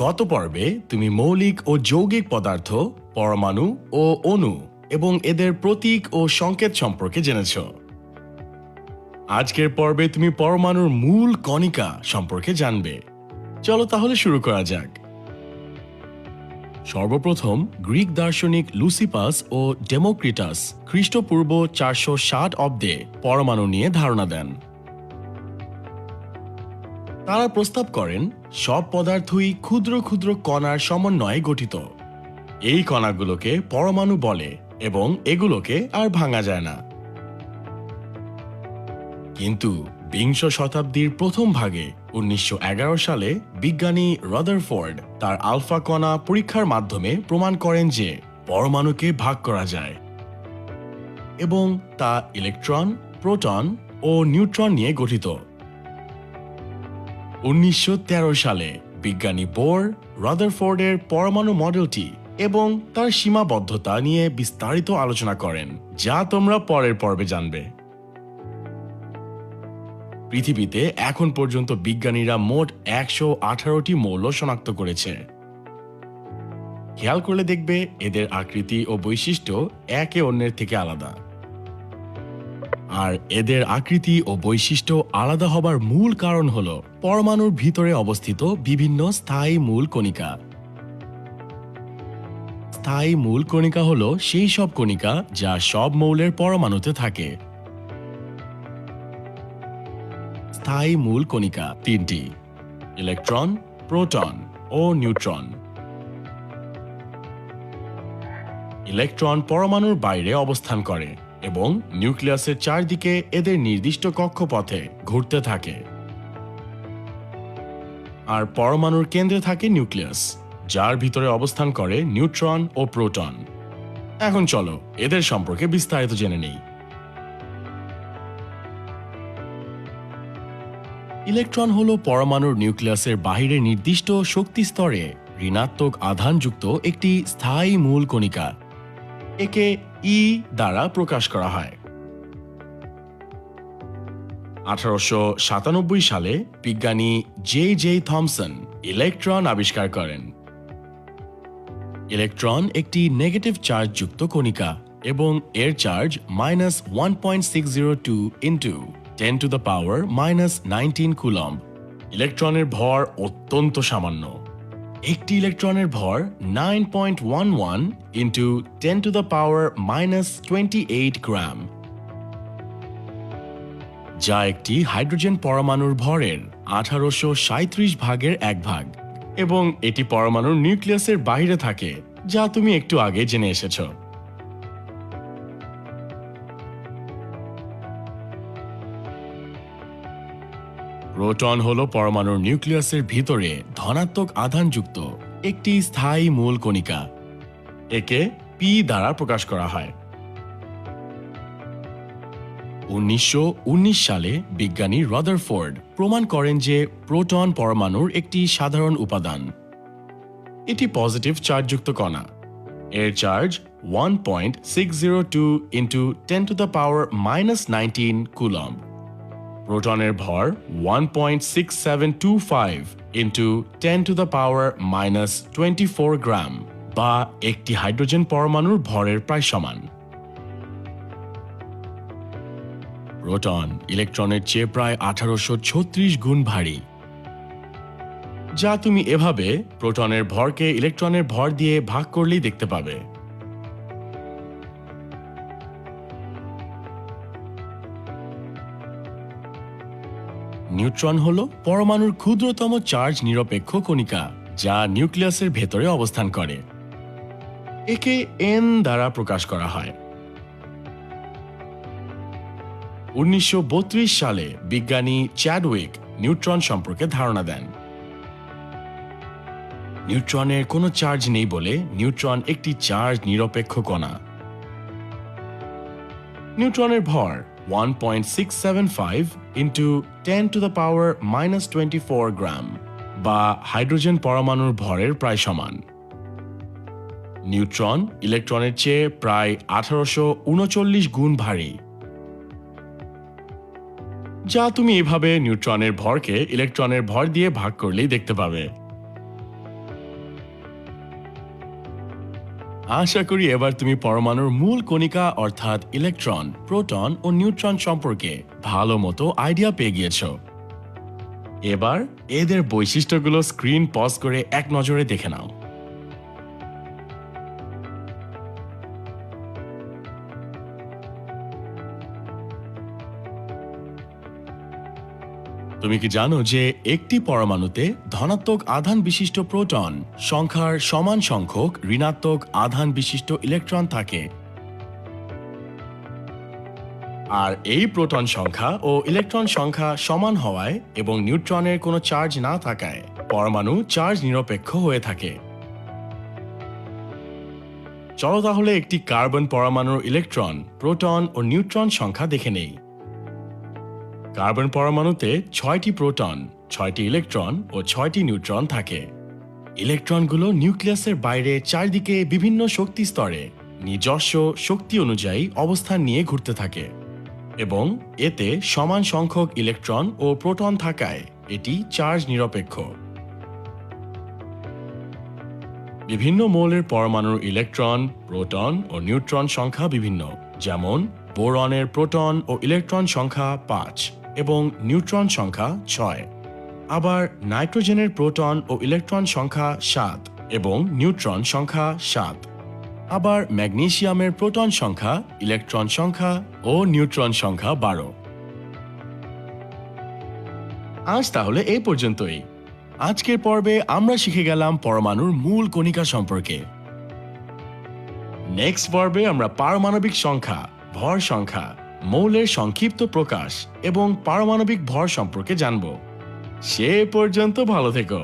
গত পর্বে তুমি মৌলিক ও যৌগিক পদার্থ, পরমাণু ও অণু এবং এদের প্রতীক ও সংকেত সম্পর্কে জেনেছ। আজকের পর্বে তুমি পরমাণুর মূল কণিকা সম্পর্কে জানবে। চলো তাহলে শুরু করা যাক। সর্বপ্রথম গ্রিক দার্শনিক লুসিপাস ও ডেমোক্রিটাস খ্রিস্টপূর্ব 460 অব্দে পরমাণু নিয়ে ধারণা দেন। তারা প্রস্তাব করেন সব পদার্থই ক্ষুদ্র ক্ষুদ্র কণার সমন্বয়ে গঠিত। এই কণাগুলোকে পরমাণু বলে এবং এগুলোকে আর ভাঙা যায় না। কিন্তু বিংশ শতাব্দীর প্রথম ভাগে 1911 সালে বিজ্ঞানী রাদারফোর্ড তার আলফা কণা পরীক্ষার মাধ্যমে প্রমাণ করেন যে পরমাণুকে ভাগ করা যায় এবং তা ইলেকট্রন, প্রোটন ও নিউট্রন নিয়ে গঠিত। 1913 সালে বিজ্ঞানী বোর রাদারফোর্ডের পরমাণু মডেলটি এবং তার সীমাবদ্ধতা নিয়ে বিস্তারিত আলোচনা করেন, যা তোমরা পরের পর্বে জানবে। পৃথিবীতে এখন পর্যন্ত বিজ্ঞানীরা মোট 118টি মৌল শনাক্ত করেছে। খেয়াল করলে দেখবে এদের আকৃতি ও বৈশিষ্ট্য একে অন্যের থেকে আলাদা। আর এদের আকৃতি ও বৈশিষ্ট্য আলাদা হবার মূল কারণ হল পরমাণুর ভিতরে অবস্থিত বিভিন্ন স্থায়ী মূল কণিকা। স্থায়ী মূল কণিকা হল সেই সব কণিকা যা সব মৌলের পরমাণুতে থাকে। স্থায়ী মূল কণিকা তিনটি: ইলেকট্রন, প্রোটন ও নিউট্রন। ইলেকট্রন পরমাণুর বাইরে অবস্থান করে এবং নিউক্লিয়াসের চারদিকে এদের নির্দিষ্ট কক্ষপথে ঘুরতে থাকে। আর পরমাণুর কেন্দ্রে থাকে নিউক্লিয়াস, যার ভিতরে অবস্থান করে নিউট্রন ও প্রোটন। এখন চলো এদের সম্পর্কে বিস্তারিত জেনে নেই। ইলেকট্রন হলো পরমাণুর নিউক্লিয়াসের বাহিরে নির্দিষ্ট শক্তি স্তরে ঋণাত্মক আধানযুক্ত একটি স্থায়ী মূল কণিকা। একে ই দ্বারা প্রকাশ করা হয়। 1897 সালে বিজ্ঞানী জে থমসন ইলেকট্রন আবিষ্কার করেন। ইলেকট্রন একটি নেগেটিভ চার্জ যুক্ত কণিকা এবং এর চার্জ -1.602 ইন্টু 10⁻⁻19 কুলম্ব। ইলেকট্রনের ভর অত্যন্ত সামান্য। একটি ইলেকট্রনের ভর 9.11 ইন্টু 10⁻⁻28 গ্রাম, যা একটি হাইড্রোজেন পরমাণুর ভরের 1837 ভাগের 1 ভাগ, এবং এটি পরমাণুর নিউক্লিয়াসের বাইরে থাকে, যা তুমি একটু আগে জেনে এসেছো। প্রোটন হলো পরমাণুর নিউক্লিয়াসের ভিতরে ধনাত্মক আধানযুক্ত একটি স্থায়ী মূল কণিকা। একে পি দ্বারা প্রকাশ করা হয়। 1919 সালে বিজ্ঞানী রাদারফোর্ড প্রমাণ করেন যে প্রোটন পরমাণুর একটি সাধারণ উপাদান। এটি পজিটিভ চার্জযুক্ত কণা। এর চার্জ 1.602 ইন্টু 10⁻⁻19 কুলম্ব। প্রোটনের ভর 1.6725 ইন্টু 10⁻⁻24 গ্রাম, বা একটি হাইড্রোজেন পরমাণুর ভরের প্রায় সমান। প্রোটন ইলেকট্রনের চেয়ে প্রায় 1836 গুণ ভারী, যা তুমি এভাবে প্রোটনের ভরকে ইলেকট্রনের ভর দিয়ে ভাগ করলেই দেখতে পাবে। নিউট্রন হলো পরমাণুর ক্ষুদ্রতম চার্জ নিরপেক্ষ কণিকা, যা নিউক্লিয়াসের ভেতরে অবস্থান করে। একে এন দ্বারা প্রকাশ করা হয়। 1932 সালে বিজ্ঞানী চ্যাডউইক নিউট্রন সম্পর্কে ধারণা দেন। নিউট্রনের কোনো চার্জ নেই বলে নিউট্রন একটি চার্জ নিরপেক্ষ কণা। নিউট্রনের ভর 1.675 ইন্টু 10⁻⁻24 গ্রাম, বা হাইড্রোজেন পরমাণুর ভরের প্রায় সমান। নিউট্রন ইলেকট্রনের চেয়ে প্রায় 1839 গুণ ভারী, যা তুমি এভাবে নিউট্রনের ভরকে ইলেকট্রনের ভর দিয়ে ভাগ করলেই দেখতে পাবে। আশা করি এবার তুমি পরমাণুর মূল কণিকা অর্থাৎ ইলেকট্রন, প্রোটন ও নিউট্রন সম্পর্কে ভালো মতো আইডিয়া পেয়ে গিয়েছো। এবার এদের বৈশিষ্ট্যগুলো স্ক্রিন পজ করে এক নজরে দেখে নাও। তুমি কি জানো যে একটি পরমাণুতে ধনাত্মক আধান বিশিষ্ট প্রোটন সংখ্যার সমান সংখ্যক ঋণাত্মক আধান বিশিষ্ট ইলেকট্রন থাকে? আর এই প্রোটন সংখ্যা ও ইলেকট্রন সংখ্যা সমান হওয়ায় এবং নিউট্রনের কোনো চার্জ না থাকায় পরমাণু চার্জ নিরপেক্ষ হয়ে থাকে। চলো তাহলে একটি কার্বন পরমাণুর ইলেকট্রন, প্রোটন ও নিউট্রন সংখ্যা দেখে নেই। কার্বন পরমাণুতে 6টি প্রোটন, 6টি ইলেকট্রন ও 6টি নিউট্রন থাকে। ইলেকট্রনগুলো নিউক্লিয়াসের বাইরে চারদিকে বিভিন্ন শক্তি স্তরে নিজস্ব শক্তি অনুযায়ী অবস্থান নিয়ে ঘুরতে থাকে এবং এতে সমান সংখ্যক ইলেকট্রন ও প্রোটন থাকায় এটি চার্জ নিরপেক্ষ। বিভিন্ন মৌলের পরমাণুর ইলেকট্রন, প্রোটন ও নিউট্রন সংখ্যা বিভিন্ন, যেমন বোরনের প্রোটন ও ইলেকট্রন সংখ্যা 5 এবং নিউট্রন সংখ্যা 6। আবার নাইট্রোজেনের প্রোটন ও ইলেকট্রন সংখ্যা 7 এবং নিউট্রন সংখ্যা 7। আবার ম্যাগনেসিয়ামের প্রোটন সংখ্যা, ইলেকট্রন সংখ্যা ও নিউট্রন সংখ্যা 12। আজ তাহলে এই পর্যন্তই। আজকের পর্বে আমরা শিখে গেলাম পরমাণুর মূল কণিকা সম্পর্কে। নেক্সট পর্বে আমরা পারমাণবিক সংখ্যা, ভর সংখ্যা, মৌলের সংক্ষিপ্ত প্রকাশ এবং পারমাণবিক ভর সম্পর্কে জানব। সে পর্যন্ত ভালো থেকো।